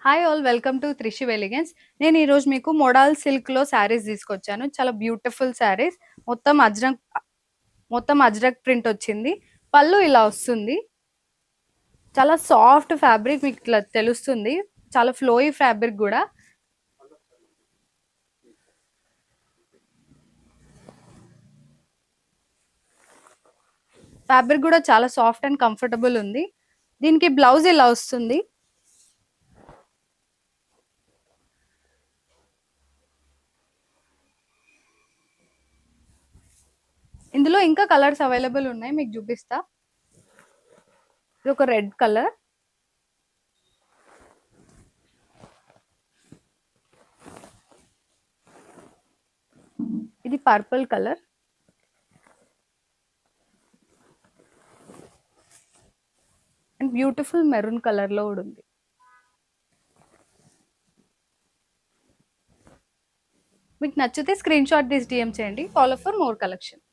Hi all welcome to Trishi elegance. నేను ఈరోజు మీకు మోడల్ సిల్క్లో శారీస్ తీసుకొచ్చాను. చాలా బ్యూటిఫుల్ శారీస్. మొత్తం అజ్రక్ మొత్తం అజ్రక్ ప్రింట్ వచ్చింది. పళ్ళు ఇలా వస్తుంది. చాలా సాఫ్ట్ ఫ్యాబ్రిక్, మీకు ఇట్లా తెలుస్తుంది. చాలా ఫ్లోయి ఫ్యాబ్రిక్ కూడా. ఫ్యాబ్రిక్ కూడా చాలా సాఫ్ట్ అండ్ కంఫర్టబుల్ ఉంది. దీనికి బ్లౌజ్ ఇలా వస్తుంది. ఇందులో ఇంకా కలర్స్ అవైలబుల్ ఉన్నాయి, మీకు చూపిస్తా. ఇది ఒక రెడ్ కలర్, ఇది purple colour, and beautiful maroon colour లో కూడా ఉంది. మీకు నచ్చితే స్క్రీన్ షాట్ తీసి డిఎం చేయండి. Follow for more collection.